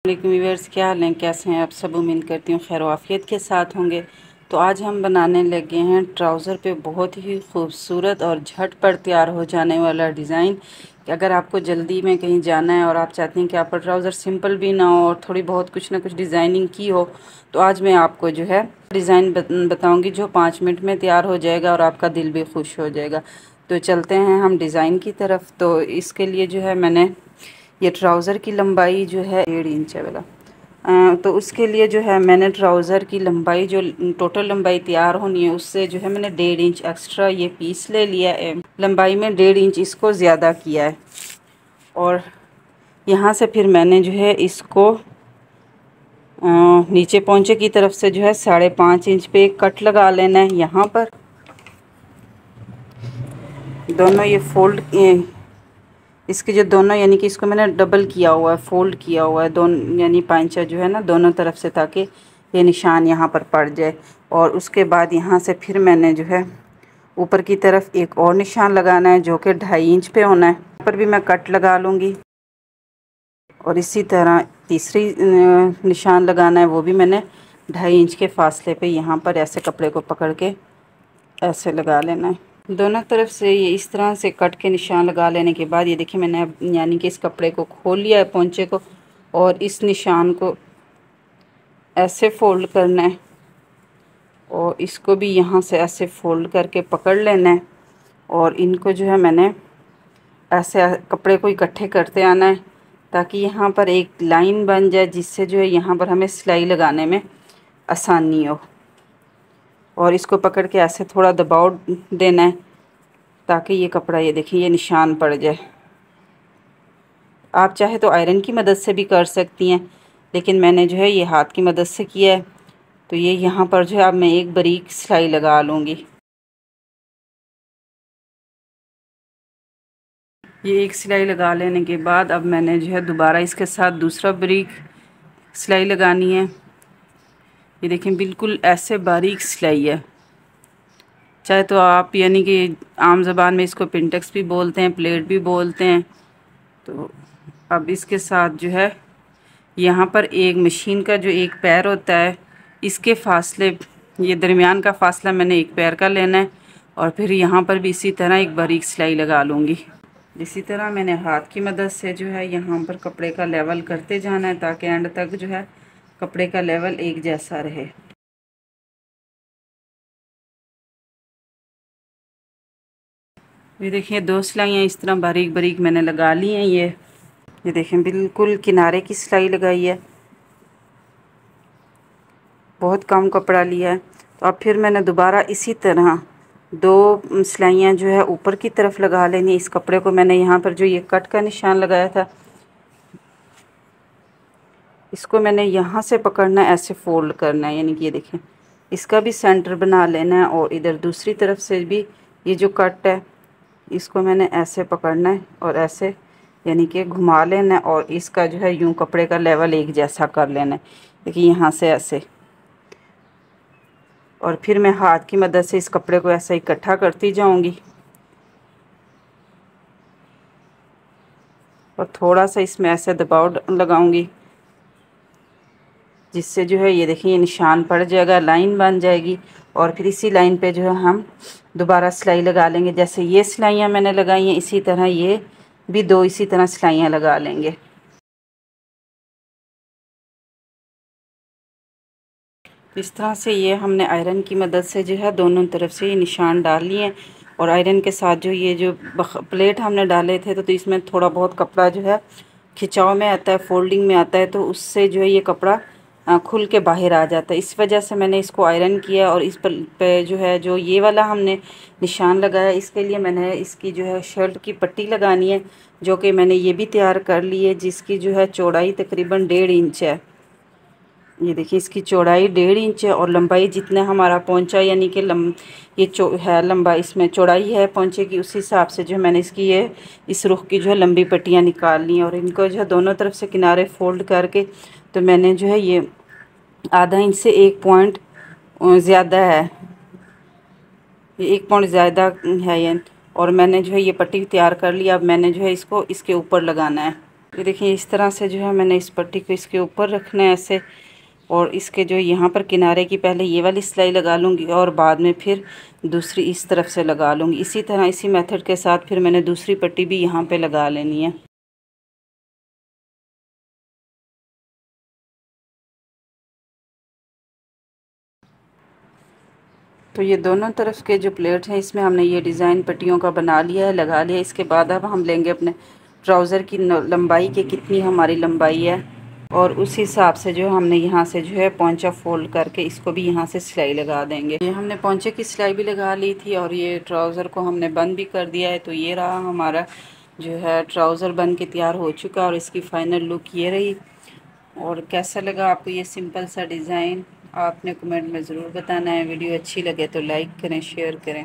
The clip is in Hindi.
व्यूअर्स, क्या हाल हैं, कैसे हैं आप सब। उम्मीद करती हूँ खैर आफियत के साथ होंगे। तो आज हम बनाने लगे हैं ट्राउज़र पे बहुत ही खूबसूरत और झटपट तैयार हो जाने वाला डिज़ाइन। कि अगर आपको जल्दी में कहीं जाना है और आप चाहती हैं कि आपका ट्राउज़र सिंपल भी ना हो और थोड़ी बहुत कुछ ना कुछ डिज़ाइनिंग की हो, तो आज मैं आपको जो है डिज़ाइन बताऊँगी जो 5 मिनट में तैयार हो जाएगा और आपका दिल भी खुश हो जाएगा। तो चलते हैं हम डिज़ाइन की तरफ। तो इसके लिए जो है मैंने ये ट्राउज़र की लंबाई जो है 1.5 इंच है वाला। तो उसके लिए जो है मैंने ट्राउज़र की लंबाई जो टोटल लंबाई तैयार होनी है उससे जो है मैंने 1.5 इंच एक्स्ट्रा ये पीस ले लिया है। लंबाई में 1.5 इंच इसको ज़्यादा किया है और यहाँ से फिर मैंने जो है इसको नीचे पहुँचे की तरफ से जो है 5.5 इंच पे एक कट लगा लेना है। यहाँ पर दोनों ये फोल्ड इसके जो दोनों यानी कि इसको मैंने डबल किया हुआ है, फोल्ड किया हुआ है दोनों, यानी पांचा जो है ना दोनों तरफ से, ताकि ये निशान यहाँ पर पड़ जाए। और उसके बाद यहाँ से फिर मैंने जो है ऊपर की तरफ एक और निशान लगाना है जो कि 2.5 इंच पे होना है। यहाँ पर भी मैं कट लगा लूँगी और इसी तरह तीसरी निशान लगाना है, वो भी मैंने 2.5 इंच के फासले पे यहाँ पर ऐसे कपड़े को पकड़ के ऐसे लगा लेना है। दोनों तरफ से ये इस तरह से कट के निशान लगा लेने के बाद ये देखिए मैंने अब यानी कि इस कपड़े को खोल लिया है पोंचे को, और इस निशान को ऐसे फोल्ड करना है और इसको भी यहाँ से ऐसे फोल्ड करके पकड़ लेना है। और इनको जो है मैंने ऐसे कपड़े को इकट्ठे करते आना है ताकि यहाँ पर एक लाइन बन जाए, जिससे जो है यहाँ पर हमें सिलाई लगाने में आसानी हो। और इसको पकड़ के ऐसे थोड़ा दबाव देना है ताकि ये कपड़ा, ये देखिए, ये निशान पड़ जाए। आप चाहे तो आयरन की मदद से भी कर सकती हैं, लेकिन मैंने जो है ये हाथ की मदद से किया है। तो ये यहाँ पर जो है अब मैं एक बारीक सिलाई लगा लूँगी। ये एक सिलाई लगा लेने के बाद अब मैंने जो है दोबारा इसके साथ दूसरा बारीक सिलाई लगानी है। ये देखें बिल्कुल ऐसे बारीक सिलाई है। चाहे तो आप यानी कि आम ज़बान में इसको पिंटेक्स भी बोलते हैं, प्लेट भी बोलते हैं। तो अब इसके साथ जो है यहाँ पर एक मशीन का जो एक पैर होता है, इसके फासले, ये दरमियान का फासला मैंने एक पैर का लेना है। और फिर यहाँ पर भी इसी तरह एक बारीक सिलाई लगा लूँगी। इसी तरह मैंने हाथ की मदद से जो है यहाँ पर कपड़े का लेवल करते जाना है ताकि एंड तक जो है कपड़े का लेवल एक जैसा रहे। ये देखिए 2 सिलाइयाँ इस तरह बारीक बारीक मैंने लगा ली हैं। ये देखें बिल्कुल किनारे की सिलाई लगाई है, बहुत कम कपड़ा लिया है। तो अब फिर मैंने दोबारा इसी तरह 2 सिलाइयाँ जो है ऊपर की तरफ लगा लेनी। इस कपड़े को मैंने यहाँ पर जो ये कट का निशान लगाया था, इसको मैंने यहाँ से पकड़ना है, ऐसे फोल्ड करना है, यानी कि ये देखें इसका भी सेंटर बना लेना है। और इधर दूसरी तरफ से भी ये जो कट है इसको मैंने ऐसे पकड़ना है और ऐसे यानी कि घुमा लेना है और इसका जो है यूं कपड़े का लेवल एक जैसा कर लेना है। देखिए यहाँ से ऐसे, और फिर मैं हाथ की मदद से इस कपड़े को ऐसा इकट्ठा करती जाऊंगी और थोड़ा सा इसमें ऐसे दबाव लगाऊंगी, जिससे जो है ये देखिए ये निशान पड़ जाएगा, लाइन बन जाएगी। और फिर इसी लाइन पे जो है हम दोबारा सिलाई लगा लेंगे। जैसे ये सिलाइयाँ मैंने लगाई हैं, इसी तरह ये भी 2 इसी तरह सिलाइयाँ लगा लेंगे। इस तरह से ये हमने आयरन की मदद से जो है दोनों तरफ से ये निशान डाल लिए हैं। और आयरन के साथ जो ये जो प्लेट हमने डाले थे तो इसमें थोड़ा बहुत कपड़ा जो है खिंचाव में आता है, फोल्डिंग में आता है, तो उससे जो है ये कपड़ा खुल के बाहर आ जाता है। इस वजह से मैंने इसको आयरन किया। और इस पे जो है जो ये वाला हमने निशान लगाया, इसके लिए मैंने इसकी जो है शर्ट की पट्टी लगानी है, जो कि मैंने ये भी तैयार कर ली है, जिसकी जो है चौड़ाई तकरीबन 1.5 इंच है। ये देखिए इसकी चौड़ाई 1.5 इंच है और लंबाई जितना हमारा पोंचा यानी कि ये है लंबाई, इसमें चौड़ाई है पोंचे की, उस हिसाब से जो मैंने इसकी ये इस रुख की जो है लंबी पट्टियाँ निकाल ली। और इनको जो है दोनों तरफ से किनारे फोल्ड करके, तो मैंने जो है ये आधा इंच से 1 पॉइंट ज़्यादा है, ये 1 पॉइंट ज़्यादा है ये। और मैंने जो है ये पट्टी तैयार कर लिया। अब मैंने जो है इसको इसके ऊपर लगाना है। ये देखिए इस तरह से जो है मैंने इस पट्टी को इसके ऊपर रखना है ऐसे, और इसके जो यहाँ पर किनारे की पहले ये वाली सिलाई लगा लूँगी और बाद में फिर दूसरी इस तरफ से लगा लूँगी। इसी तरह इसी मेथड के साथ फिर मैंने दूसरी पट्टी भी यहाँ पे लगा लेनी है। तो ये दोनों तरफ के जो प्लेट हैं इसमें हमने ये डिज़ाइन पट्टियों का बना लिया है, लगा लिया। इसके बाद अब हम लेंगे अपने ट्राउज़र की लंबाई के कितनी हमारी लंबाई है, और उस हिसाब से जो हमने यहाँ से जो है पोंचा फोल्ड करके इसको भी यहाँ से सिलाई लगा देंगे। ये हमने पोंचे की सिलाई भी लगा ली थी और ये ट्राउज़र को हमने बंद भी कर दिया है। तो ये रहा हमारा जो है ट्राउज़र बन के तैयार हो चुका और इसकी फ़ाइनल लुक ये रही। और कैसा लगा आपको ये सिंपल सा डिज़ाइन, आपने कमेंट में ज़रूर बताना है। वीडियो अच्छी लगे तो लाइक करें, शेयर करें।